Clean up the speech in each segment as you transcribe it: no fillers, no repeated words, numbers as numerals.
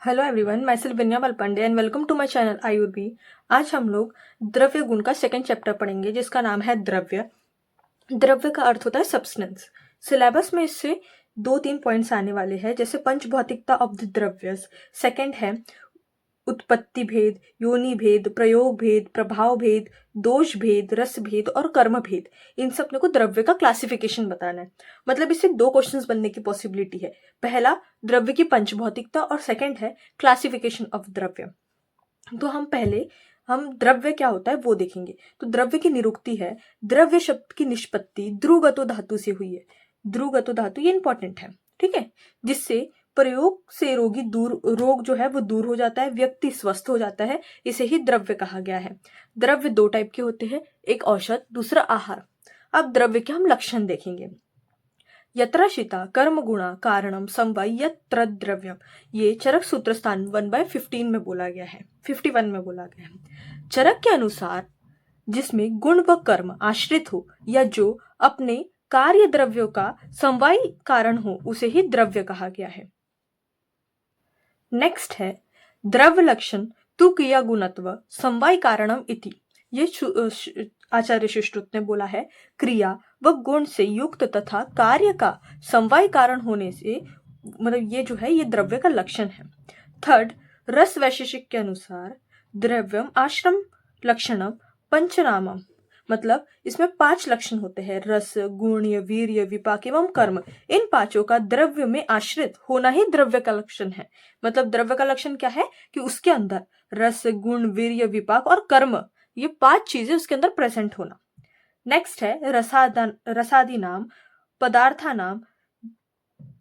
Hello everyone, मैं self Vinya Pandey and welcome to my channel Ayurvi. आज हम लोग द्रव्य गुण का सेकंड चैप्टर पढ़ेंगे जिसका नाम है द्रव्य। द्रव्य का अर्थ होता है सब्सटेंस। सिलेबस में इससे 2-3 पॉइंट्स आने वाले हैं, जैसे पंचभौतिकता ऑफ द द्रव्यस। सेकंड है उत्पत्ति भेद, योनि भेद, प्रयोग भेद, प्रभाव भेद, दोष भेद, रस भेद और कर्म भेद। इन सब अपने को द्रव्य का क्लासिफिकेशन बताना है। मतलब इससे 2 क्वेश्चंस बनने की पॉसिबिलिटी है। पहला द्रव्य की पंचभौतिकता और सेकंड है क्लासिफिकेशन ऑफ द्रव्य। तो हम द्रव्य क्या होता है वो देखेंगे। तो द्रव्य की निरुक्ति है, द्रव्य शब्द की निष्पत्ति ध्रुवगतो धातु से हुई है। ध्रुवगतो धातु ये इंपॉर्टेंट है, ठीक है, जिससे प्रयोग से रोग जो है वो दूर हो जाता है, व्यक्ति स्वस्थ हो जाता है। इसे ही द्रव्य कहा गया है। द्रव्य 2 टाइप के होते हैं, एक औषध, दूसरा आहार। अब द्रव्य के हम लक्षण देखेंगे। यत्राशिता कर्म गुणा कारणम समवाय यत्र द्रव्यम, ये चरक सूत्र स्थान 1/15 में बोला गया है, 51 में बोला गया है। चरक के अनुसार जिसमें गुण व कर्म आश्रित हो या जो अपने कार्य द्रव्यों का समवाय कारण हो उसे ही द्रव्य कहा गया है। नेक्स्ट है द्रव्य लक्षण तु क्रिया गुणत्व समवाय कारणम इति। ये आचार्य सुश्रुत ने बोला है, क्रिया व गुण से युक्त तथा कार्य का समवाय कारण होने से, मतलब ये जो है ये द्रव्य का लक्षण है। थर्ड, रस वैशेषिक के अनुसार द्रव्यम आश्रम लक्षणम पंचनामम, मतलब इसमें 5 लक्षण होते हैं, रस, गुण्य, वीर्य, विपाक एवं कर्म। इन 5 का द्रव्य में आश्रित होना ही द्रव्य का लक्षण है। मतलब द्रव्य का लक्षण क्या है कि उसके अंदर रस, गुण, वीर्य, विपाक और कर्म, ये 5 चीजें उसके अंदर प्रेजेंट होना। नेक्स्ट है रसादि नाम पदार्था नाम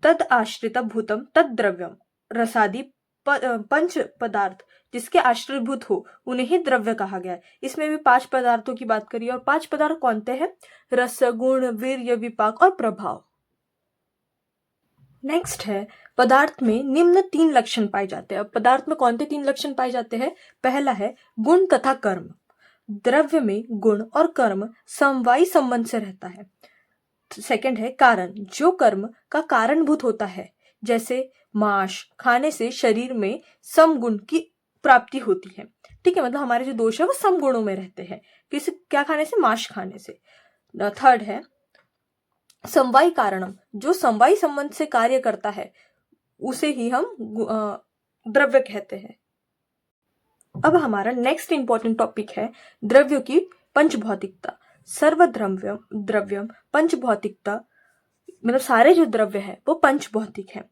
तद आश्रित भूतम तद द्रव्यम। रसादि पंच पदार्थ जिसके आश्रयभूत हो उन्हें ही द्रव्य कहा गया है। इसमें भी 5 पदार्थों की बात करिए, और 5 पदार्थ कौन से हैं? रस, गुण, वीर्य, विपाक और प्रभाव। नेक्स्ट है पदार्थ में निम्न 3 लक्षण पाए जाते हैं। अब पदार्थ में कौन से 3 लक्षण पाए जाते हैं? पहला है गुण तथा कर्म। द्रव्य में गुण और कर्म समवायी संबंध से रहता है। सेकंड है कारण, जो कर्म का कारणभूत होता है, जैसे मांस खाने से शरीर में समगुण की प्राप्ति होती है, ठीक है, मतलब हमारे जो दोष है वो समगुणों में रहते हैं, क्या खाने से? मांस खाने से। थर्ड है समवाय कारणम, जो समवाय संबंध से कार्य करता है उसे ही हम द्रव्य कहते हैं। अब हमारा नेक्स्ट इंपॉर्टेंट टॉपिक है द्रव्यों की पंचभौतिकता। द्रव्यम पंचभौतिकता, मतलब सारे जो द्रव्य है वो पंचभौतिक है।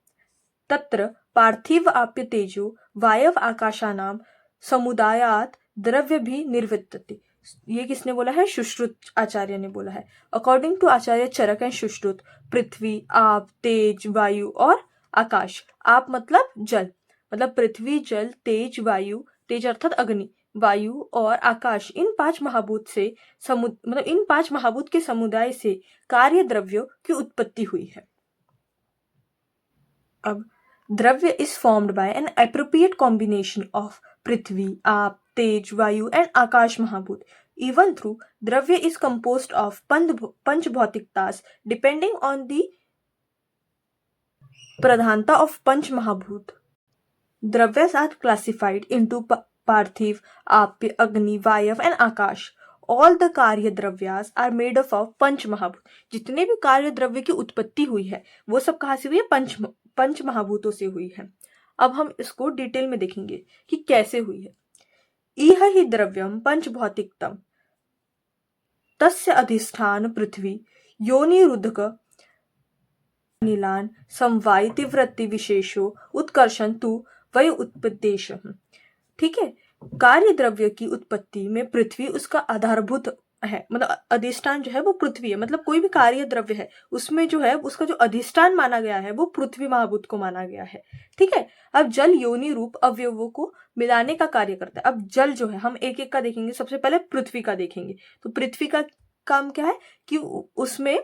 तत्र पार्थिव आप्य तेजो वायव आकाशानाम समुदायात द्रव्य भी निर्विद्यते। ये किसने बोला है? सुश्रुत आचार्य ने बोला है। According to Acharya Charak and Sushrut, prithvi, aap, tej, वायु और आकाश। आप मतलब जल, मतलब पृथ्वी, जल, तेज, वायु, तेज अर्थात अग्नि, वायु और आकाश, इन 5 महाभूत से मतलब इन 5 महाभूत के समुदाय से कार्य द्रव्यों की उत्पत्ति हुई है। अब dravya is formed by an appropriate combination of prithvi, aap, tej, वायु एंड आकाश महाभूत। Even through द्रव्य is composed of पंचभौतिकतास depending on the प्रधानता of पंच महाभूत। द्रव्यस are classified into पार्थिव, आप्य, अग्नि, वायव एंड आकाश। ऑल द कार्य द्रव्यास are made up of panch महाभूत। जितने भी कार्य द्रव्य की उत्पत्ति हुई है वो सब कहाँ से हुई है? पंच महाभूतों से हुई है। अब हम इसको डिटेल में देखेंगे कि कैसे हुई है। इह ही द्रव्यम पंचभौतिकतम तस्य अधिष्ठान पृथ्वी योनिरुद्धक नीलान समवाय तीव्रति विशेषो उत्कर्षण तु वय उत्पदेश। ठीक है, कार्य द्रव्य की उत्पत्ति में पृथ्वी उसका आधारभूत है, मतलब अधिष्ठान जो है वो पृथ्वी है। मतलब कोई भी कार्य द्रव्य है उसमें जो है उसका जो अधिष्ठान माना गया है वो पृथ्वी महाभूत को माना गया है। ठीक है, अब जल योनि रूप अवयवों को मिलाने का कार्य करता है। अब जल जो है हम एक एक का देखेंगे। सबसे पहले पृथ्वी का देखेंगे। तो पृथ्वी का काम क्या है कि उसमें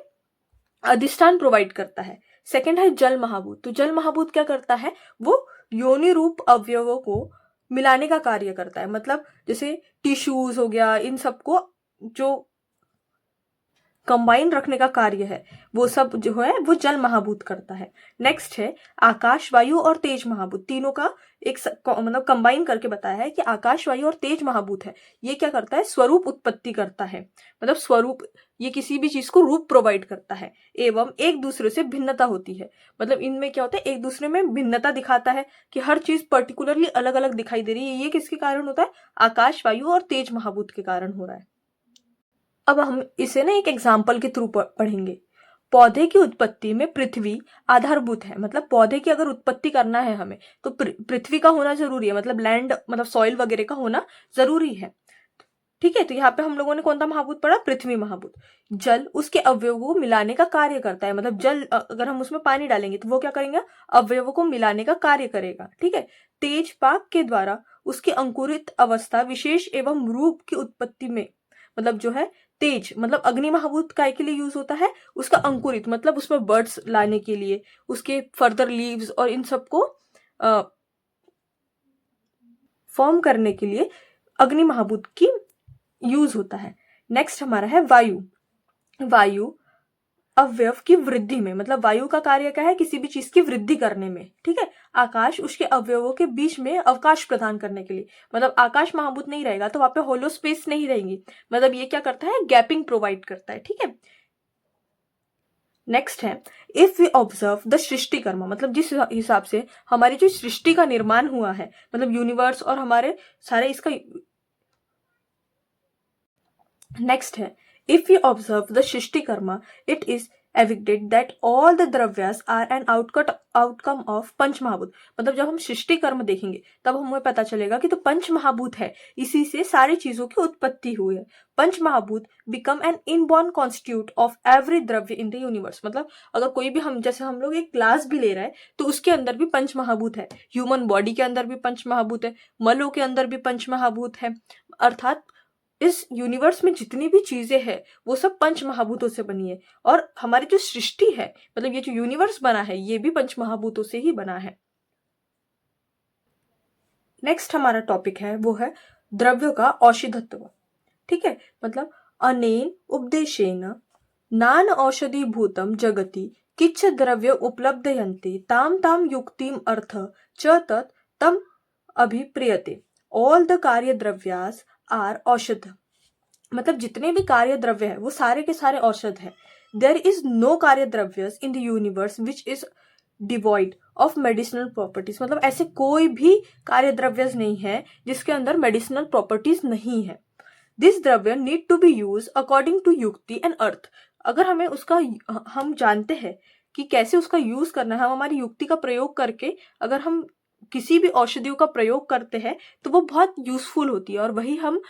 अधिष्ठान प्रोवाइड करता है। सेकंड है जल महाभूत। तो जल महाभूत क्या करता है? वो योनि रूप अवयवों को मिलाने का कार्य करता है। मतलब जैसे टिश्यूज हो गया, इन सबको जो कंबाइन रखने का कार्य है, वो सब जो है वो जल महाभूत करता है। नेक्स्ट है आकाश, वायु और तेज महाभूत, तीनों का एक मतलब कंबाइन करके बताया है कि आकाश, वायु और तेज महाभूत है, ये क्या करता है, स्वरूप उत्पत्ति करता है, मतलब स्वरूप, ये किसी भी चीज को रूप प्रोवाइड करता है, एवं एक दूसरे से भिन्नता होती है, मतलब इनमें क्या होता है, एक दूसरे में भिन्नता दिखाता है कि हर चीज पर्टिकुलरली अलग अलग दिखाई दे रही है, ये किसके कारण होता है, आकाश, वायु और तेज महाभूत के कारण हो रहा है। अब हम इसे ना एक एग्जाम्पल के थ्रू पढ़ेंगे। पौधे की उत्पत्ति में पृथ्वी आधारभूत है, मतलब पौधे की अगर उत्पत्ति करना है हमें तो पृथ्वी का होना जरूरी है, मतलब लैंड, मतलब सॉइल वगैरह का होना जरूरी है। ठीक है, तो यहाँ पे हम लोगों ने कौन सा महाभूत पढ़ा, पृथ्वी महाभूत। जल उसके अवयवों को मिलाने का कार्य करता है, मतलब जल अगर हम उसमें पानी डालेंगे तो वो क्या करेंगे, अवयवों को मिलाने का कार्य करेगा। ठीक है, तेज पाक के द्वारा उसकी अंकुरित अवस्था विशेष एवं रूप की उत्पत्ति में, मतलब जो है तेज, मतलब अग्नि महाभूत काय के लिए यूज होता है, उसका अंकुरित मतलब उसमें बर्ड्स लाने के लिए, उसके फर्दर लीव्स और इन सबको फॉर्म करने के लिए अग्नि महाभूत की यूज होता है। नेक्स्ट हमारा है वायु। वायु अवयव की वृद्धि में, मतलब वायु का कार्य क्या है, किसी भी चीज की वृद्धि करने में। ठीक है, आकाश उसके अवयवों के बीच में अवकाश प्रदान करने के लिए, मतलब आकाश महाभूत नहीं रहेगा तो वहां पे होलो स्पेस नहीं रहेगी, मतलब ये क्या करता है, गैपिंग प्रोवाइड करता है। ठीक है, नेक्स्ट है if we observe the srishti कर्म, मतलब जिस हिसाब से हमारी जो सृष्टि का निर्माण हुआ है, मतलब यूनिवर्स और हमारे सारे इसका। नेक्स्ट है if you observe the srishti karma it is evident that all the dravyas are an outcome of panch mahabhut, मतलब जब हम सृष्टि कर्म देखेंगे तब हमें पता चलेगा कि तो पंच महाभूत है, इसी से सारी चीजों की उत्पत्ति हुई है। Panch mahabhut become an inborn constitute of every dravya in the universe, मतलब अगर कोई भी हम, जैसे हम लोग एक ग्लास भी ले रहे हैं तो उसके अंदर भी पंच महाभूत है, ह्यूमन बॉडी के अंदर भी पंच महाभूत है, मलों के अंदर भी पंच महाभूत है, अर्थात इस यूनिवर्स में जितनी भी चीजें हैं वो सब पंच महाभूतों से बनी है, और हमारी जो सृष्टि है, मतलब ये जो यूनिवर्स बना है ये भी पंच महाभूतों से ही बना है। नेक्स्ट हमारा टॉपिक है वो है द्रव्यों का औषधत्व। ठीक है, मतलब अनेन उपदेशेन नान औषधि भूतम जगति किच्छ द्रव्य उपलब्धयन्ति ताम ताम युक्तिम अर्थ च तत् तम अभिप्रियते। ऑल द कार्य द्रव्यास आर औषध, मतलब जितने भी कार्य द्रव्य है वो सारे के सारे औषध है। देयर इज नो कार्य द्रव्य in the universe which is devoid of medicinal properties, मतलब ऐसे कोई भी कार्य द्रव्य नहीं है जिसके अंदर मेडिसिनल प्रॉपर्टीज नहीं है। दिस द्रव्य need to be use according to युक्ति एंड अर्थ, अगर हमें उसका, हम जानते हैं कि कैसे उसका यूज करना है, हम हमारी युक्ति का प्रयोग करके अगर हम किसी भी औषधियों का प्रयोग करते हैं तो वो बहुत यूजफुल होती है, और वही हम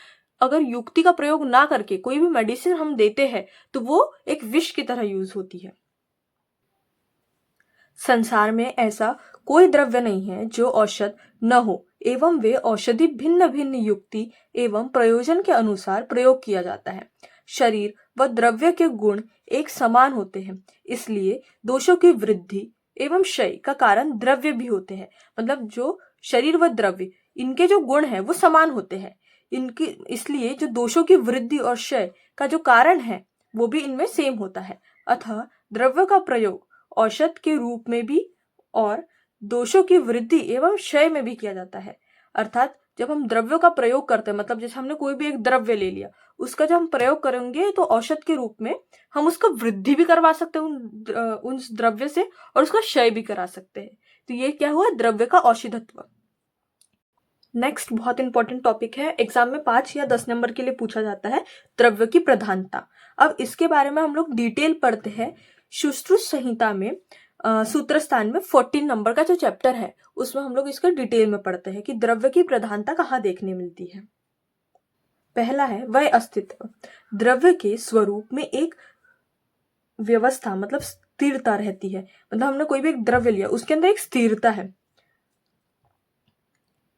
अगर युक्ति का प्रयोग ना करके कोई भी मेडिसिन हम देते हैं तो वो एक विष की तरह यूज होती है। संसार में ऐसा कोई द्रव्य नहीं है जो औषध न हो, एवं वे औषधि भिन्न भिन्न युक्ति एवं प्रयोजन के अनुसार प्रयोग किया जाता है। शरीर व द्रव्य के गुण एक समान होते हैं, इसलिए दोषों की वृद्धि एवं क्षय का कारण द्रव्य भी होते हैं, मतलब जो शरीर व द्रव्य इनके जो गुण है वो समान होते हैं, इनकी इसलिए जो दोषों की वृद्धि और क्षय का जो कारण है वो भी इनमें सेम होता है। अतः द्रव्य का प्रयोग औषध के रूप में भी और दोषों की वृद्धि एवं क्षय में भी किया जाता है। अर्थात जब हम द्रव्यों का प्रयोग करते हैं, मतलब जैसे हमने कोई भी एक द्रव्य ले लिया, उसका जब हम प्रयोग करेंगे तो औषध के रूप में हम उसका वृद्धि भी करवा सकते हैं उन द्रव्य से, और उसका क्षय भी करा सकते हैं। तो ये क्या हुआ, द्रव्य का औषधत्व। नेक्स्ट बहुत इंपॉर्टेंट टॉपिक है, एग्जाम में 5 या 10 नंबर के लिए पूछा जाता है, द्रव्य की प्रधानता। अब इसके बारे में हम लोग डिटेल पढ़ते हैं। सुश्रुत संहिता में सूत्र स्थान में 14 नंबर का जो चैप्टर है उसमें हम लोग इसका डिटेल में पढ़ते हैं कि द्रव्य की प्रधानता कहाँ देखने मिलती है। पहला है वह अस्तित्व। द्रव्य के स्वरूप में एक व्यवस्था, मतलब स्थिरता रहती है, मतलब हमने कोई भी एक द्रव्य लिया उसके अंदर एक स्थिरता है,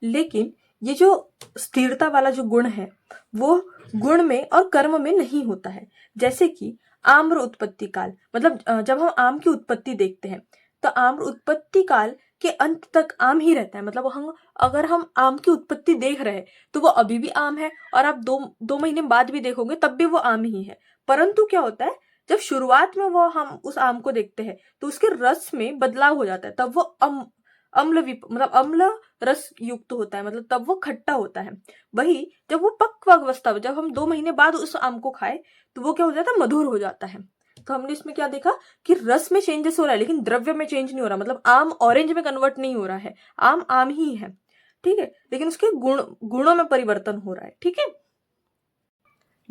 लेकिन ये जो स्थिरता वाला जो गुण है वो गुण में और कर्म में नहीं होता है। जैसे कि आम्र उत्पत्ति काल, मतलब जब हम आम की उत्पत्ति देखते हैं तो आम्र उत्पत्ति काल के अंत तक आम ही रहता है, मतलब हम अगर हम आम की उत्पत्ति देख रहे हैं तो वो अभी भी आम है, और आप दो महीने बाद भी देखोगे तब भी वो आम ही है। परंतु क्या होता है, जब शुरुआत में वो हम उस आम को देखते हैं तो उसके रस में बदलाव हो जाता है, तब वो मतलब अम्ल रस युक्त होता है, मतलब तब वो खट्टा होता है। वही जब वो पक्व अवस्था, जब हम 2 महीने बाद उस आम को खाए तो वो क्या हो जाता है, मधुर हो जाता है। तो हमने इसमें क्या देखा कि रस में चेंजेस हो रहा है लेकिन द्रव्य में चेंज नहीं हो रहा, मतलब आम ऑरेंज में कन्वर्ट नहीं हो रहा है, आम आम ही है, ठीक है, लेकिन उसके गुणों में परिवर्तन हो रहा है, ठीक है।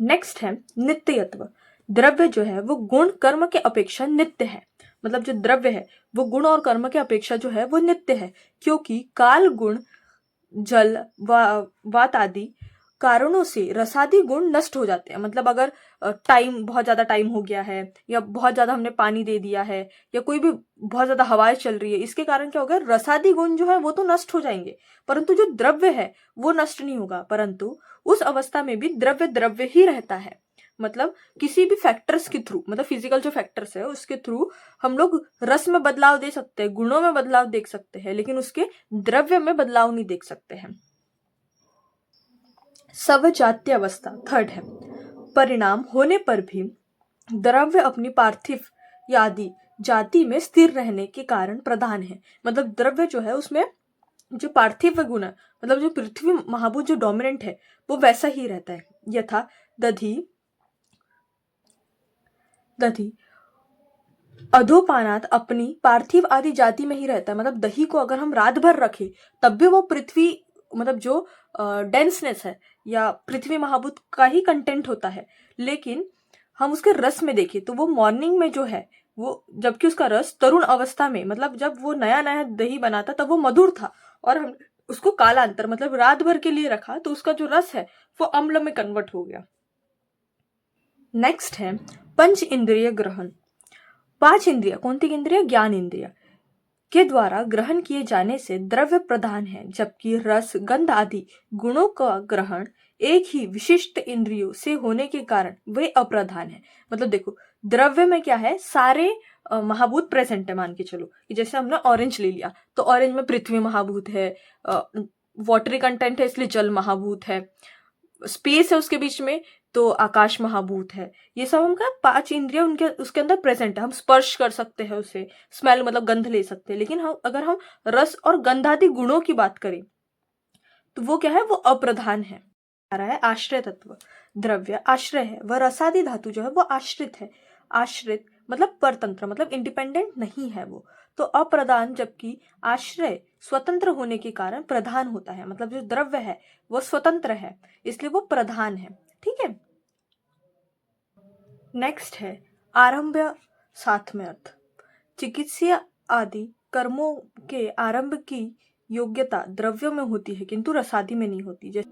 नेक्स्ट है नित्यत्व। द्रव्य जो है वो गुण कर्म के अपेक्षा नित्य है, मतलब जो द्रव्य है वो गुण और कर्म के अपेक्षा जो है वो नित्य है, क्योंकि काल, गुण, जल, वात आदि कारणों से रसादी गुण नष्ट हो जाते हैं। मतलब अगर बहुत ज्यादा टाइम हो गया है या बहुत ज्यादा हमने पानी दे दिया है या कोई भी बहुत ज्यादा हवाएं चल रही है, इसके कारण क्या होगा, रसादी गुण जो है वो तो नष्ट हो जाएंगे, परंतु जो द्रव्य है वो नष्ट नहीं होगा, परंतु उस अवस्था में भी द्रव्य द्रव्य ही रहता है। मतलब किसी भी फैक्टर्स के थ्रू, मतलब फिजिकल जो फैक्टर्स है उसके थ्रू हम लोग रस में बदलाव दे सकते हैं, गुणों में बदलाव देख सकते हैं, लेकिन उसके द्रव्य में बदलाव नहीं देख सकते हैं। सवजातीय अवस्था थर्ड है। परिणाम होने पर भी द्रव्य अपनी पार्थिव या आदि जाति में स्थिर रहने के कारण प्रधान है। मतलब द्रव्य जो है उसमें जो पार्थिव गुण है, मतलब जो पृथ्वी महाभूत जो डोमिनेंट है वो वैसा ही रहता है। यथा दधि अधोपानात अपनी पार्थिव आदि जाति में ही रहता है। मतलब दही को अगर हम रात भर रखें तब भी वो पृथ्वी, मतलब जो डेंसनेस है या पृथ्वी महाभूत का ही कंटेंट होता है, लेकिन हम उसके रस में देखें तो वो मॉर्निंग में जो है वो, जबकि उसका रस तरुण अवस्था में, मतलब जब वो नया नया दही बना था तब वो मधुर था, और हम उसको कालांतर मतलब रात भर के लिए रखा तो उसका जो रस है वो अम्ल में कन्वर्ट हो गया। नेक्स्ट है पंच इंद्रिय ग्रहण। 5 इंद्रिय, कौन सी इंद्रिय, ज्ञान इंद्रिय के द्वारा ग्रहण किए जाने से द्रव्य प्रधान है, जबकि रस, गंध आदि गुणों का ग्रहण एक ही विशिष्ट इंद्रियों से होने के कारण वे अप्रधान है। मतलब देखो द्रव्य में क्या है, सारे महाभूत प्रेजेंट है। मान के चलो कि जैसे हमने ऑरेंज ले लिया तो ऑरेंज में पृथ्वी महाभूत है, वाटरी कंटेंट है इसलिए जल महाभूत है, स्पेस है उसके बीच में तो आकाश महाभूत है। ये सब हमका 5 इंद्रिय उनके उसके अंदर प्रेजेंट है। हम स्पर्श कर सकते हैं उसे, स्मेल मतलब गंध ले सकते हैं, लेकिन हम अगर हम रस और गंधादि गुणों की बात करें तो वो क्या है, वो अप्रधान है। आ रहा है आश्रय तत्व। द्रव्य आश्रय है, वह रसादि धातु जो है वो आश्रित है। आश्रित मतलब परतंत्र, मतलब इंडिपेंडेंट नहीं है वो, तो अप्रधान, जबकि आश्रय स्वतंत्र होने के कारण प्रधान होता है। मतलब जो द्रव्य है वो स्वतंत्र है इसलिए वो प्रधान है, ठीक है। नेक्स्ट है आरंभ साथ में अर्थ। चिकित्सीय आदि कर्मों के आरंभ की योग्यता द्रव्यों में होती है किंतु रसादि में नहीं होती।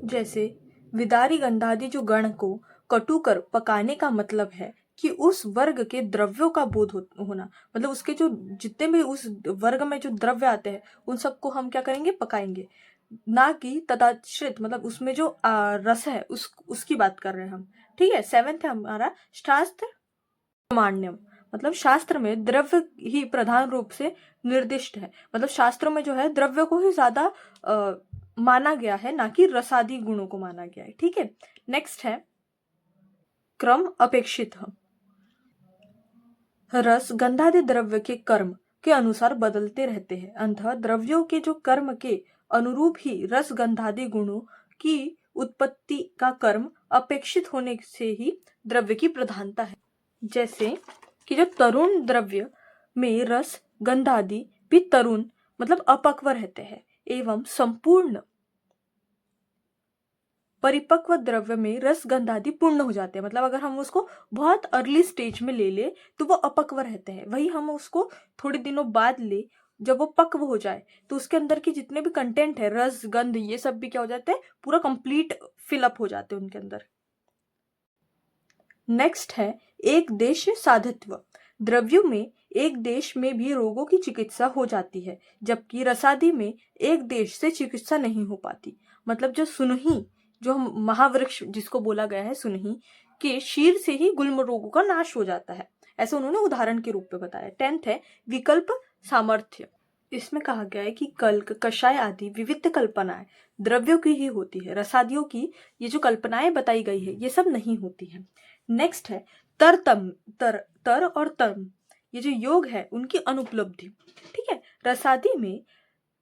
जैसे विदारी गंधादि जो गण को कटु कर पकाने का मतलब है कि उस वर्ग के द्रव्यों का बोध होना, मतलब उसके जो जितने भी उस वर्ग में जो द्रव्य आते हैं उन सबको हम क्या करेंगे, पकाएंगे, ना कि तदाश्रित, मतलब उसमें जो रस है उसकी बात कर रहे हैं हम, ठीक है। 7th है हमारा शास्त्र प्रामाण्यम। मतलब शास्त्र में द्रव्य ही प्रधान रूप से निर्दिष्ट है, मतलब शास्त्रों में जो है द्रव्य को ही ज्यादा माना गया है, ना कि रसादी गुणों को माना गया है, ठीक है। नेक्स्ट है क्रम अपेक्षित। रस गंधादि द्रव्य के कर्म के अनुसार बदलते रहते हैं, अतः द्रव्यों के जो कर्म के अनुरूप ही रस गंधादि गुणों की उत्पत्ति का कर्म अपेक्षित होने से ही द्रव्य की प्रधानता है। जैसे कि जो तरुण द्रव्य में रस गंधादि भी तरुण मतलब अपक्व रहते हैं, एवं संपूर्ण परिपक्व द्रव्य में रस गंधादि पूर्ण हो जाते हैं। मतलब अगर हम उसको बहुत अर्ली स्टेज में ले ले तो वो अपक्व रहते हैं, वही हम उसको थोड़े दिनों बाद ले, जब वो पक्व हो जाए तो उसके अंदर के जितने भी कंटेंट है, रस गंध, ये सब भी क्या हो जाते हैं, पूरा कंप्लीट फिलअप हो जाते हैं उनके अंदर। नेक्स्ट है एक देश साधित्व। द्रव्यों में एक देश में भी रोगों की चिकित्सा हो जाती है, जबकि रसादी में एक देश से चिकित्सा नहीं हो पाती। मतलब जो सुनही, जो महावृक्ष जिसको बोला गया है सुनही, के शीर से ही गुल्म रोगों का नाश हो जाता है, ऐसे उन्होंने उदाहरण के रूप में बताया। 10th है विकल्प सामर्थ्य। इसमें कहा गया है कि कल्क, कषाय आदि विविध कल्पनाएं द्रव्यों की ही होती है, रसादियों की ये जो कल्पनाएं बताई गई है ये सब नहीं होती है। नेक्स्ट है तर और तम, ये जो योग है उनकी अनुपलब्धि। ठीक है, रसादी में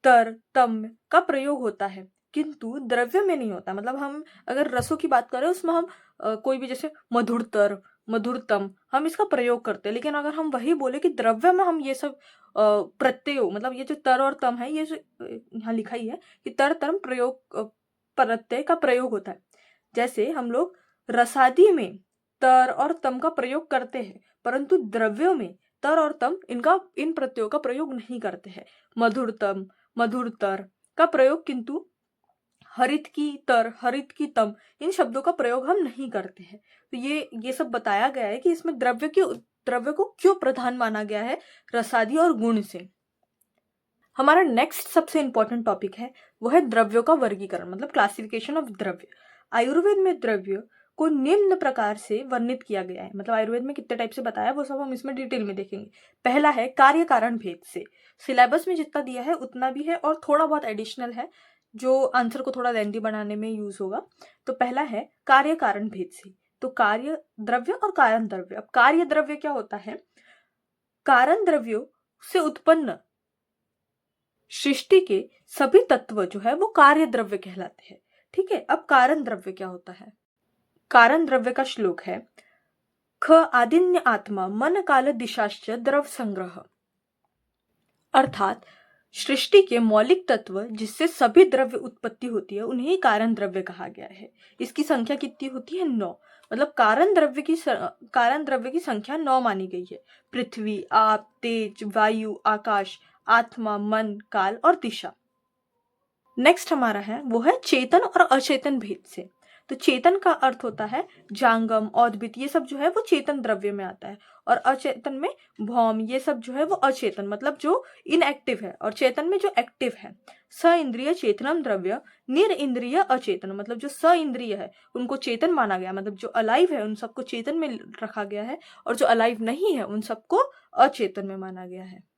तर तम का प्रयोग होता है किंतु द्रव्य में नहीं होता। मतलब हम अगर रसों की बात करें उसमें हम कोई भी जैसे मधुरतर, मधुरतम, हम इसका प्रयोग करते हैं, लेकिन अगर हम वही बोले कि द्रव्य में हम ये सब प्रत्यय, मतलब ये जो तर और तम है, ये जो यहाँ लिखा ही है कि तर तम प्रयोग प्रत्यय का प्रयोग होता है। जैसे हम लोग रसादी में तर और तम का प्रयोग करते हैं, परंतु द्रव्यों में तर और तम इन प्रत्ययों का प्रयोग नहीं करते हैं। मधुरतम, मधुरतर का प्रयोग किंतु हरित की तर, हरित की तम, इन शब्दों का प्रयोग हम नहीं करते हैं। तो ये सब बताया गया है कि इसमें द्रव्य को क्यों प्रधान माना गया है रसादी और गुण से। हमारा नेक्स्ट सबसे इंपॉर्टेंट टॉपिक है वो है द्रव्यों का वर्गीकरण, मतलब क्लासिफिकेशन ऑफ द्रव्य। आयुर्वेद में द्रव्य को निम्न प्रकार से वर्णित किया गया है। मतलब आयुर्वेद में कितने टाइप से बताया वो सब हम इसमें डिटेल में देखेंगे। पहला है कार्य कारण भेद से। सिलेबस में जितना दिया है उतना भी है और थोड़ा बहुत एडिशनल है जो आंसर को थोड़ा लेंथी बनाने में यूज होगा। तो पहला है कार्य कारण भेद से। तो कार्य द्रव्य और कारण द्रव्य। अब कार्य द्रव्य क्या होता है? कारण द्रव्यों से उत्पन्न सृष्टि के सभी तत्व जो है वो कार्य द्रव्य कहलाते हैं। ठीक है, अब कारण द्रव्य क्या होता है? कारण द्रव्य का श्लोक है ख आदिन्य आत्मा मन काल दिशाश्च द्रव संग्रह। अर्थात सृष्टि के मौलिक तत्व जिससे सभी द्रव्य उत्पत्ति होती है उन्हें कारण द्रव्य कहा गया है। इसकी संख्या कितनी होती है? 9। मतलब कारण द्रव्य की संख्या 9 मानी गई है। पृथ्वी, आप, तेज, वायु, आकाश, आत्मा, मन, काल और दिशा। नेक्स्ट हमारा है वो है चेतन और अचेतन भेद से। तो चेतन का अर्थ होता है जांगम, औद्भिद, ये सब जो है वो चेतन द्रव्य में आता है। और अचेतन में भौम, ये सब जो है वो अचेतन, मतलब जो इनएक्टिव है, और चेतन में जो एक्टिव है। स इंद्रिय चेतनम द्रव्य, निर इंद्रिय अचेतन, मतलब जो स इंद्रिय है उनको चेतन माना गया, मतलब जो अलाइव है उन सबको चेतन में रखा गया है, और जो अलाइव नहीं है उन सबको अचेतन में माना गया है।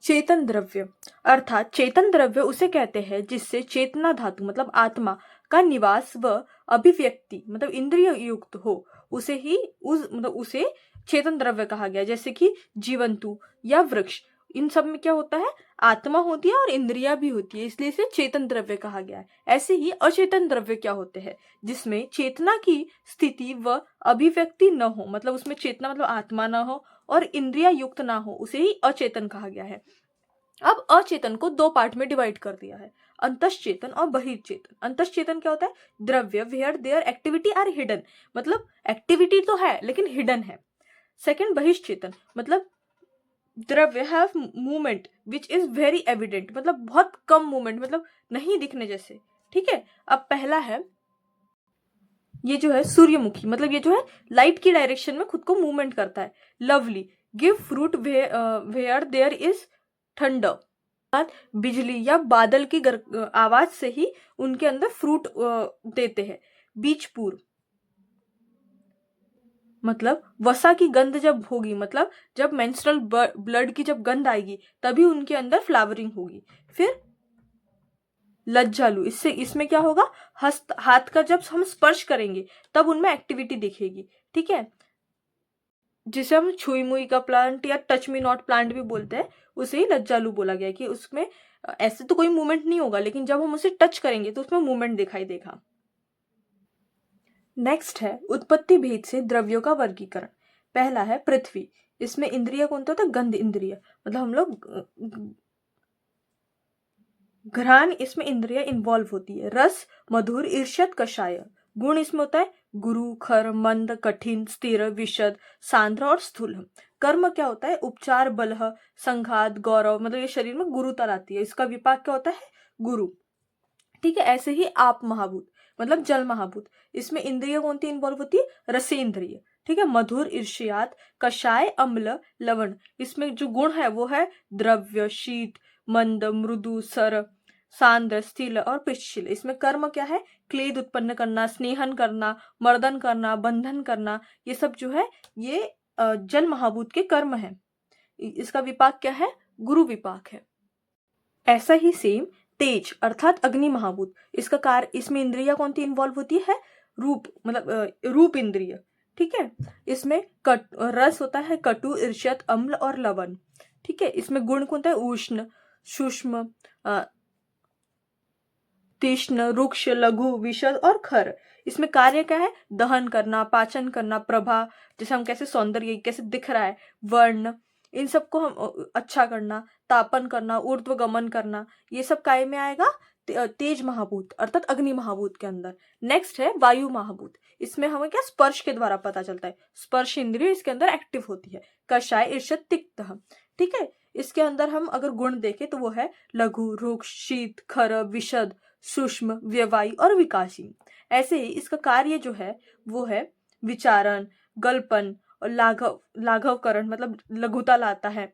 चेतन द्रव्य अर्थात चेतन द्रव्य उसे कहते हैं जिससे चेतना धातु, मतलब आत्मा का निवास व अभिव्यक्ति, मतलब इंद्रिय युक्त हो, उसे चेतन द्रव्य कहा गया। जैसे कि जीवंतु या वृक्ष, इन सब में क्या होता है? आत्मा होती है और इंद्रिया भी होती है, इसलिए इसे चेतन द्रव्य कहा गया है। ऐसे ही अचेतन द्रव्य क्या होते हैं? जिसमें चेतना की स्थिति व अभिव्यक्ति न हो, मतलब उसमें चेतना मतलब आत्मा न हो और इंद्रिया युक्त ना हो, उसे ही अचेतन कहा गया है। अब अचेतन को 2 पार्ट में डिवाइड कर दिया है, अंतश्चेतन और बहिर्चेतन। अंतश्चेतन क्या होता है? द्रव्य where there activity are hidden, मतलब एक्टिविटी तो है लेकिन हिडन है। सेकंड बहिर्चेतन, मतलब द्रव्य have movement which is very evident, मतलब बहुत कम मूवमेंट, मतलब नहीं दिखने जैसे। ठीक है, अब पहला है ये जो है सूर्यमुखी, मतलब ये जो है लाइट की डायरेक्शन में खुद को मूवमेंट करता है। Lovely give fruit where there is thunder, बिजली या बादल की आवाज से ही उनके अंदर फ्रूट देते हैं। बीजपुर, मतलब वसा की गंध जब होगी, मतलब जब मेंस्ट्रुअल ब्लड की जब गंध आएगी तभी उनके अंदर फ्लावरिंग होगी। फिर लज्जालु, इसमें क्या होगा? हाथ का जब हम स्पर्श करेंगे तब उनमें एक्टिविटी दिखेगी। ठीक है, जिसे हम छुई मुई का प्लांट या टच मी नॉट प्लांट भी बोलते हैं, उसे ही लज्जालु बोला गया कि उसमें ऐसे तो कोई मूवमेंट नहीं होगा लेकिन जब हम उसे टच करेंगे तो उसमें मूवमेंट दिखाई देगा। नेक्स्ट है उत्पत्ति भेद से द्रव्यों का वर्गीकरण। पहला है पृथ्वी, इसमें इंद्रिय कौन सा होता है? गंध इंद्रिय, मतलब हम लोग घ्राण, इसमें इंद्रिय इन्वॉल्व होती है। रस, मधुर, ईर्ष्यद, कषाय। गुण इसमें होता है गुरु, खर, मंद, कठिन, स्थिर, विशद, सांद्र और स्थूल। कर्म क्या होता है? उपचार, बलह, संघात, गौरव, मतलब ये शरीर में गुरुता लाती है, इसका विपाक क्या होता है? गुरु। ठीक है, ऐसे ही आप महाभूत, मतलब जल महाभूत, इसमें इंद्रिय कौन सी इन्वॉल्व होती है? रसेंद्रिय। ठीक है, मधुर, ईर्ष्यात, कषाय, अम्ल, लवण, इसमें जो गुण है वो है द्रव्य, शीत, मंद, मृदु, सर, सांद्र, स्थिल और पिष्टशील। इसमें कर्म क्या है? क्लेद उत्पन्न करना, स्नेहन करना, मर्दन करना, बंधन करना, ये सब जो है ये जल महाभूत के कर्म है। इसका विपाक क्या है? गुरु विपाक है। ऐसा ही सेम तेज अर्थात अग्नि महाभूत, इसका कार्य, इसमें इंद्रिया कौन सी इन्वॉल्व होती है? रूप, मतलब रूप इंद्रिय। ठीक है। इसमें रस होता है कटु, ईर्ष्यत, अम्ल और लवण। ठीक है। इसमें गुण कौन होता है उष्ण, सूक्ष्म, तीक्ष्ण, रुक्ष, लघु, विशद और खर। इसमें कार्य क्या है, दहन करना, पाचन करना, प्रभा, जैसे हम कैसे सौंदर्य कैसे दिख रहा है, वर्ण, इन सबको हम अच्छा करना, तापन करना, ऊर्ध्व गमन करना, ये सब काय में आएगा, तेज महाभूत अर्थात अग्नि महाभूत के अंदर। नेक्स्ट है वायु महाभूत। इसमें हमें क्या स्पर्श के द्वारा पता चलता है, स्पर्श इंद्रिय इसके अंदर एक्टिव होती है। कषाय, ईर्ष्यत, तिक्त। ठीक है। इसके अंदर हम अगर गुण देखें तो वो है लघु, रुक्ष, शीत, खर, विशद, सूक्ष्म, व्यवायी और विकासी। ऐसे ही इसका कार्य जो है वो है विचारण, गलपन और लाघवकरण मतलब लघुता लाता है,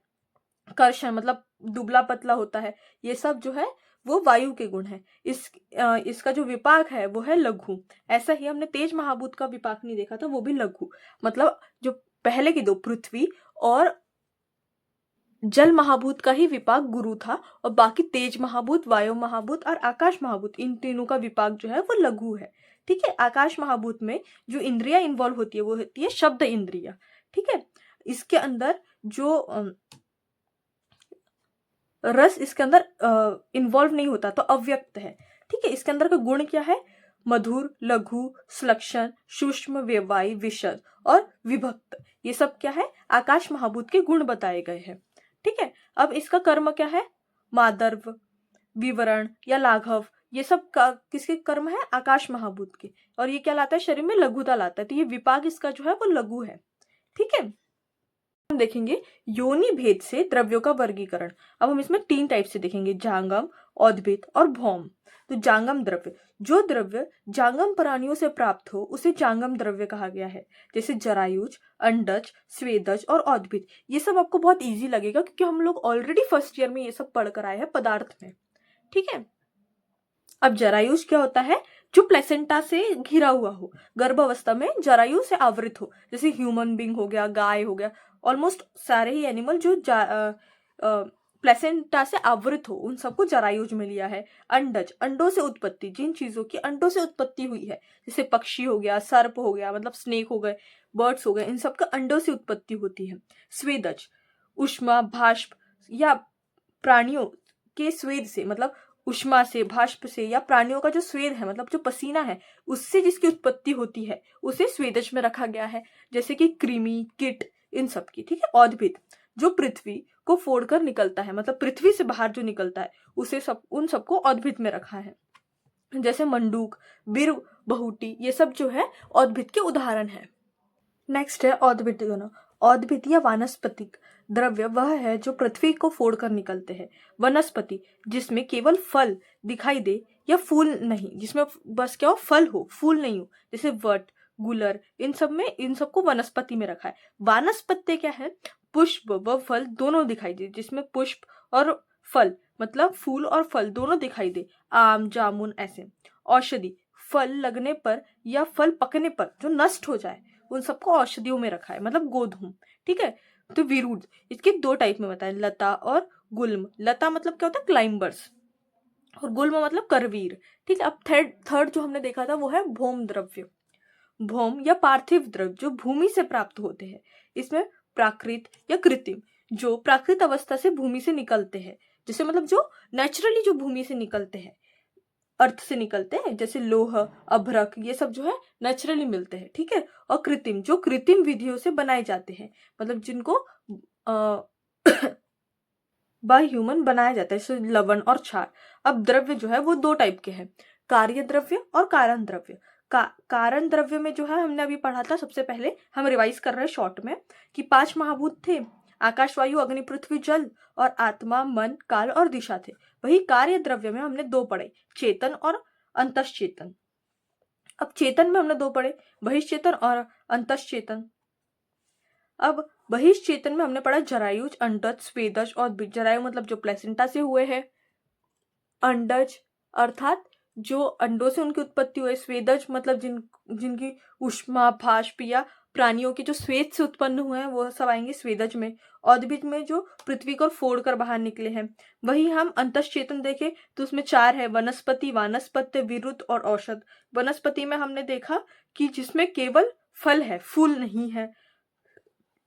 कर्षण मतलब दुबला पतला होता है। ये सब जो है वो वायु के गुण है। इसका जो विपाक है वो है लघु। ऐसा ही हमने तेज महाभूत का विपाक नहीं देखा था, वो भी लघु, मतलब जो पहले की दो पृथ्वी और जल महाभूत का ही विपाक गुरु था, और बाकी तेज महाभूत, वायु महाभूत और आकाश महाभूत, इन तीनों का विपाक जो है वो लघु है। ठीक है। आकाश महाभूत में जो इंद्रिया इन्वॉल्व होती है वो होती है शब्द इंद्रिया। ठीक है। इसके अंदर जो रस इसके अंदर इन्वॉल्व नहीं होता तो अव्यक्त है। ठीक है। इसके अंदर का गुण क्या है, मधुर, लघु, श्लक्षण, सूक्ष्म, व्यवायी, विशद और विभक्त। ये सब क्या है, आकाश महाभूत के गुण बताए गए हैं। ठीक है। अब इसका कर्म क्या है, मादर्व, विवरण या लाघव, ये सब किसके कर्म है, आकाश महाभूत के। और ये क्या लाता है, शरीर में लघुता लाता है। तो ये विपाक इसका जो है वो लघु है। ठीक है। हम देखेंगे योनि भेद से द्रव्यों का वर्गीकरण। अब हम इसमें 3 टाइप से देखेंगे, जांगम, औद्भिद और भौम। तो जांगम द्रव्य, जो द्रव्य जांगम प्राणियों से प्राप्त हो उसे जांगम द्रव्य कहा गया है। जैसे जरायुज, अंडज, स्वेदज और औद्भिद। ये सब आपको बहुत इजी लगेगा क्योंकि हम लोग ऑलरेडी फर्स्ट ईयर में ये सब पढ़ कर आए हैं पदार्थ में। ठीक है। अब जरायुज क्या होता है, जो प्लेसेंटा से घिरा हुआ हो, गर्भावस्था में जरायु से आवृत हो, जैसे ह्यूमन बींग हो गया, गाय हो गया, ऑलमोस्ट सारे ही एनिमल जो प्लेसेंटा से आवृत हो उन सबको जरायुज में लिया है। अंडज, अंडों से उत्पत्ति, जिन चीजों की अंडों से उत्पत्ति हुई है, जैसे पक्षी हो गया, सर्प हो गया, मतलब स्नेक हो गए, बर्ड्स हो गए, इन सबका अंडों से उत्पत्ति होती है। स्वेदज, उष्मा, भाष्प या प्राणियों के स्वेद से, मतलब उष्मा से, भाष्प से या प्राणियों का जो स्वेद है मतलब जो पसीना है उससे जिसकी उत्पत्ति होती है उसे स्वेदज में रखा गया है, जैसे कि कृमि, कीट, इन सब की। ठीक है। औद्भिद, जो पृथ्वी को फोड़कर निकलता है, मतलब पृथ्वी से बाहर जो निकलता है उसे उन सबको औद्भिद में रखा है, जैसे मंडूक, बिर, बहुटी, ये सब जो है औद्भिद के उदाहरण है। नेक्स्ट है औद्भिद गण। औद्भिद या वानस्पतिक द्रव्य वह है जो पृथ्वी को फोड़कर निकलते हैं। वनस्पति, जिसमें केवल फल दिखाई दे या फूल नहीं, जिसमें बस क्या हो, फल हो, फूल नहीं हो, जैसे वट, गुलर, इन सब में, इन सबको वनस्पति में रखा है। वानस्पत्य क्या है, पुष्प व फल दोनों दिखाई दे, जिसमें पुष्प और फल मतलब फूल और फल दोनों दिखाई दे, आम, जामुन ऐसे। औषधि, फल लगने पर या फल पकने पर जो नष्ट हो जाए उन सबको औषधियों में रखा है, मतलब गोधूम। ठीक है। तो विरुद्ध, इसके 2 टाइप में बताएं, लता और गुल्म। लता मतलब क्या होता है, क्लाइंबर्स, और गुल्म मतलब करवीर। ठीक है। अब थर्ड जो हमने देखा था वो है भौम द्रव्य। भौम या पार्थिव द्रव्य जो भूमि से प्राप्त होते हैं। इसमें प्राकृत या कृत्रिम, जो प्राकृत अवस्था से भूमि से निकलते हैं, जैसे मतलब जो नेचुरली जो भूमि से निकलते हैं, अर्थ से निकलते हैं, जैसे लोह, अभ्रक, ये सब जो है नेचुरली मिलते हैं। ठीक है। और कृत्रिम, जो कृत्रिम विधियों से बनाए जाते हैं, मतलब जिनको बाय ह्यूमन बनाया जाता है, जैसे लवण और क्षार। अब द्रव्य जो है वो 2 टाइप के हैं, कार्य द्रव्य और कारण द्रव्य। कारण द्रव्य में जो है हमने अभी पढ़ा था, सबसे पहले हम रिवाइज कर रहे हैं शॉर्ट में, कि 5 महाभूत थे, आकाश, वायु, अग्नि, पृथ्वी, जल, और आत्मा, मन, काल और दिशा थे। वही कार्य द्रव्य में हमने 2 पढ़े, चेतन और अंतश्चेतन। अब चेतन में हमने 2 पढ़े, बहिश्चेतन और अंतश्चेतन। अब बहिश्चेतन में हमने पढ़ा जरायुज, अंडज, स्वेदज और बीज। जरायु मतलब जो प्लेसेंटा से हुए हैं, अंडज अर्थात जो अंडों से उनकी उत्पत्ति हुई, स्वेदज मतलब जिनकी उष्मा, भाष्प या प्राणियों के जो स्वेद से उत्पन्न हुए हैं वो सब आएंगे स्वेदज में। औद्भिद में जो पृथ्वी को फोड़कर बाहर निकले हैं। वही हम अंतश्चेतन देखें तो उसमें 4 है, वनस्पति, वानस्पत्य, विरुद्ध और औषध। वनस्पति में हमने देखा कि जिसमें केवल फल है, फूल नहीं है।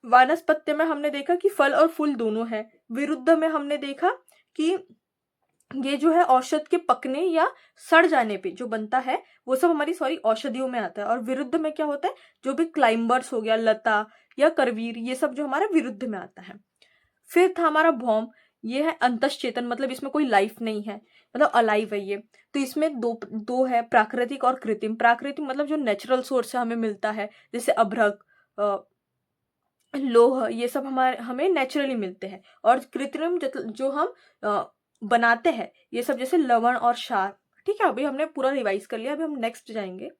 वानस्पत्य में हमने देखा कि फल और फूल दोनों है। विरुद्ध में हमने देखा कि ये जो है औषध के पकने या सड़ जाने पे जो बनता है वो सब हमारी औषधियों में आता है। और विरुद्ध में क्या होता है, जो भी क्लाइंबर्स हो गया, लता या करवीर, ये सब जो हमारे विरुद्ध में आता है। फिर था हमारा भौम, ये है अंतश्चेतन, मतलब इसमें कोई लाइफ नहीं है, मतलब अलाइव है ये। तो इसमें दो दो है, प्राकृतिक और कृत्रिम। प्राकृतिक मतलब जो नेचुरल सोर्स से हमें मिलता है, जैसे अभ्रक, लोह, ये सब हमें नेचुरली मिलते हैं। और कृत्रिम जो हम बनाते हैं, ये सब जैसे लवण और क्षार। ठीक है, अभी हमने पूरा रिवाइज कर लिया, अभी हम नेक्स्ट जाएंगे।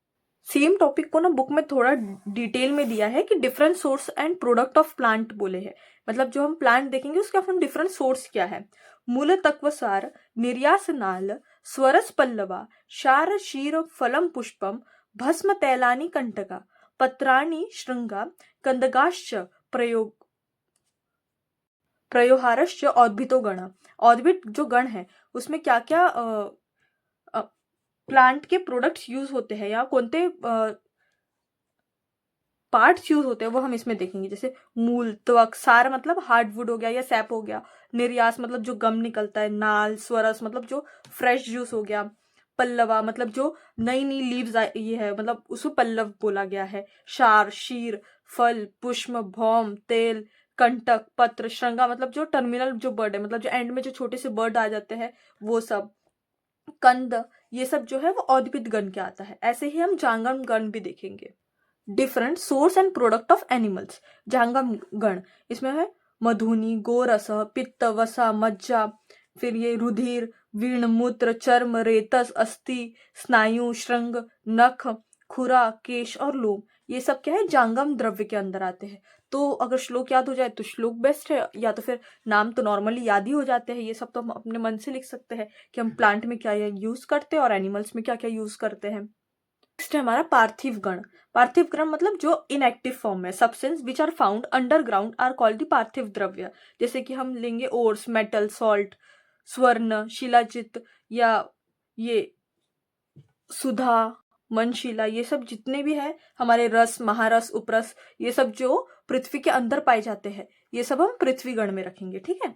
सेम टॉपिक को ना बुक में थोड़ा डिटेल में दिया है कि different source and product of plant बोले हैं। मतलब जो हम प्लांट देखेंगे उसका अपन डिफरेंट सोर्स क्या है। मूल तत्व सार, निर्यास नाल, स्वरस पल्लवा, क्षार क्षीर फलम पुष्पम, भस्म तैलानी कंटका, पत्राणी श्रृंगा, कंदगाश्च प्रयोग प्रयोहारश्च औद्भितो गण। औद्भिद जो गण है उसमें क्या क्या प्लांट के प्रोडक्ट्स यूज होते हैं या कौनते पार्ट्स यूज होते हैं वो हम इसमें देखेंगे। जैसे मूल, त्वक, सार मतलब हार्डवुड हो गया या सैप हो गया, निर्यास मतलब जो गम निकलता है, नाल, स्वरस मतलब जो फ्रेश जूस हो गया, पल्लवा मतलब जो नई नई लीव्स ये है, मतलब उसको पल्लव बोला गया है, क्षार, शीर, फल, पुष्प, भौम, तेल, कंटक, पत्र, श्रृंगा मतलब जो टर्मिनल जो बर्ड है, मतलब जो एंड में जो छोटे से बर्ड आ जाते हैं वो सब, कंद, ये सब जो है वो औद्भिद गण के आता है। ऐसे ही हम जांगम गण भी देखेंगे। Different source and product of animals, जांगम गण, इसमें है मधुनी, गोरस, पित्त, वसा, मज्जा, फिर ये रुधिर, वीर्ण, मूत्र, चर्म, रेतस, अस्थि, स्नायु, श्रृंग, नख, खुरा, केश और लोम, ये सब क्या है, जांगम द्रव्य के अंदर आते हैं। तो अगर श्लोक याद हो जाए तो श्लोक बेस्ट है, या तो फिर नाम तो नॉर्मली याद ही हो जाते हैं। ये सब तो हम अपने मन से लिख सकते हैं कि हम प्लांट में क्या यूज करते हैं और एनिमल्स में क्या क्या यूज करते हैं। नेक्स्ट है हमारा पार्थिव गण। पार्थिव गण मतलब जो इनएक्टिव फॉर्म में, substance which are found underground are called the parthiv dravya. जैसे कि हम लेंगे ओर्स, मेटल, सॉल्ट, स्वर्ण, शिलाजित, या ये सुधा, मनशिला, ये सब जितने भी है हमारे रस, महारस, उपरस, ये सब जो पृथ्वी के अंदर पाए जाते हैं, ये सब हम पृथ्वी गण में रखेंगे। ठीक है,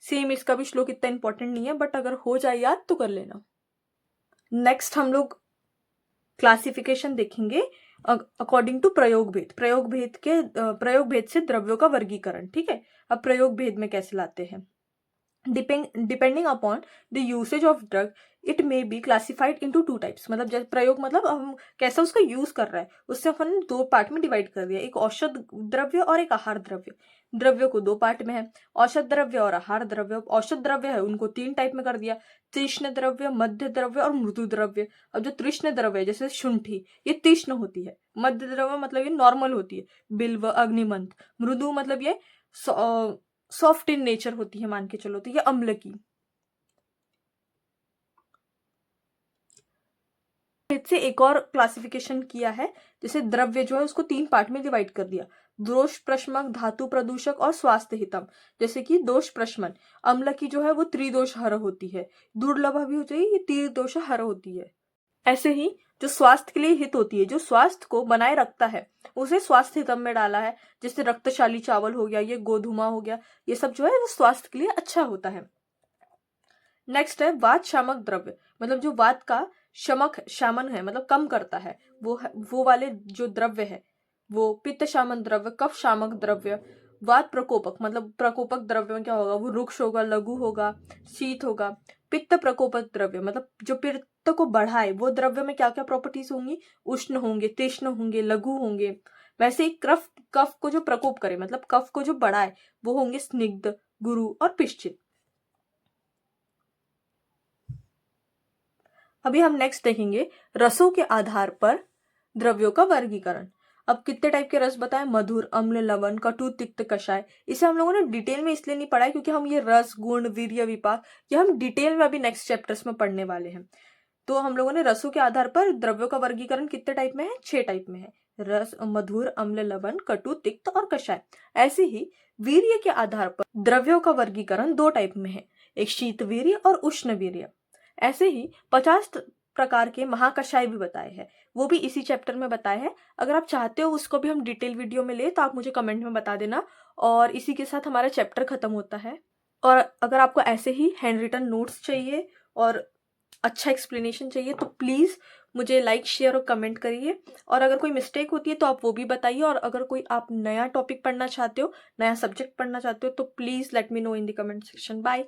सेम इसका भी श्लोक इतना इंपॉर्टेंट नहीं है, बट अगर हो जाए याद तो कर लेना। नेक्स्ट हम लोग क्लासिफिकेशन देखेंगे अकॉर्डिंग टू प्रयोग भेद। प्रयोग भेद से द्रव्यों का वर्गीकरण। ठीक है, अब प्रयोग भेद में कैसे लाते हैं। Depending upon the usage of drug it may be classified into two types. मतलब जैसे प्रयोग मतलब हम कैसा उसका यूज कर रहा है, उससे अपन दो पार्ट में डिवाइड कर दिया, एक औषध द्रव्य और एक आहार द्रव्य। द्रव्य को दो पार्ट में है, औषध द्रव्य और आहार द्रव्य। औषध द्रव्य है उनको तीन टाइप में कर दिया, तीक्ष्ण द्रव्य, मध्य द्रव्य और मृदु द्रव्य। अब जो तीक्ष्ण द्रव्य है जैसे शुंठी, ये तीक्ष्ण होती है। मध्य द्रव्य मतलब ये नॉर्मल होती है, बिल्व, अग्निमंथ। मृदु मतलब ये सॉफ्ट इन नेचर होती है, मान के चलो, तो ये अम्ल की। से एक और क्लासिफिकेशन किया है, जैसे द्रव्य जो है उसको तीन पार्ट में डिवाइड कर दिया, दोष प्रशमक, धातु प्रदूषक और स्वास्थ्य हितम। जैसे कि दोष प्रशमन, अम्ल की जो है वो त्रिदोष हर होती है, दुर्लभ भी हो जाए, ये त्रिदोष हर होती है। ऐसे ही जो स्वास्थ्य के लिए हित होती है, जो स्वास्थ्य को बनाए रखता है, उसे स्वास्थ्य हितम में डाला है। जैसे रक्तशाली चावल हो गया, ये गोधुमा हो गया, ये सब जो है वो स्वास्थ्य के लिए अच्छा होता है। नेक्स्ट है वात शामक द्रव्य, मतलब जो वात का शमक, शामन है मतलब कम करता है, वो वाले जो द्रव्य है वो पित्त शामन द्रव्य, कफ शामक द्रव्य। वात प्रकोपक मतलब प्रकोपक द्रव्य में क्या होगा, वो रुक्ष होगा, लघु होगा, शीत होगा। पित्त प्रकोपक द्रव्य मतलब जो पित्त को बढ़ाए, वो द्रव्य में क्या क्या प्रॉपर्टीज होंगी, उष्ण होंगे, तीक्ष्ण होंगे, लघु होंगे। वैसे ही कफ को जो प्रकोप करे मतलब कफ को जो बढ़ाए, वो होंगे स्निग्ध, गुरु और पिश्चित। अभी हम नेक्स्ट देखेंगे रसों के आधार पर द्रव्यों का वर्गीकरण। अब कितने टाइप के रस बताएं, मधुर, अम्ल, लवण, कटु, तिक्त, कषाय। इसे हम लोगों ने डिटेल में इसलिए नहीं पढ़ा है क्योंकि हम ये रस, गुण, वीर्य, विपाक ये हम डिटेल में अभी नेक्स्ट चैप्टर्स में पढ़ने वाले हैं। तो हम लोगों ने रसों के आधार पर द्रव्यों का वर्गीकरण कितने टाइप में है, 6 टाइप में है, रस, मधुर, अम्ल, लवण, कटु, तिक्त और कषाय। ऐसे ही वीर्य के आधार पर द्रव्यों का वर्गीकरण 2 टाइप में है, एक शीत वीर्य और उष्ण वीर्य। ऐसे ही 50 प्रकार के महाकषाय भी बताए हैं। वो भी इसी चैप्टर में बताए हैं। अगर आप चाहते हो उसको भी हम डिटेल वीडियो में ले तो आप मुझे कमेंट में बता देना। और इसी के साथ हमारा चैप्टर खत्म होता है। और अगर आपको ऐसे ही हैंड रिटन नोट्स चाहिए और अच्छा एक्सप्लेनेशन चाहिए तो प्लीज़ मुझे लाइक शेयर और कमेंट करिए। और अगर कोई मिस्टेक होती है तो आप वो भी बताइए। और अगर कोई आप नया टॉपिक पढ़ना चाहते हो, नया सब्जेक्ट पढ़ना चाहते हो तो please let me know in the comment section. Bye.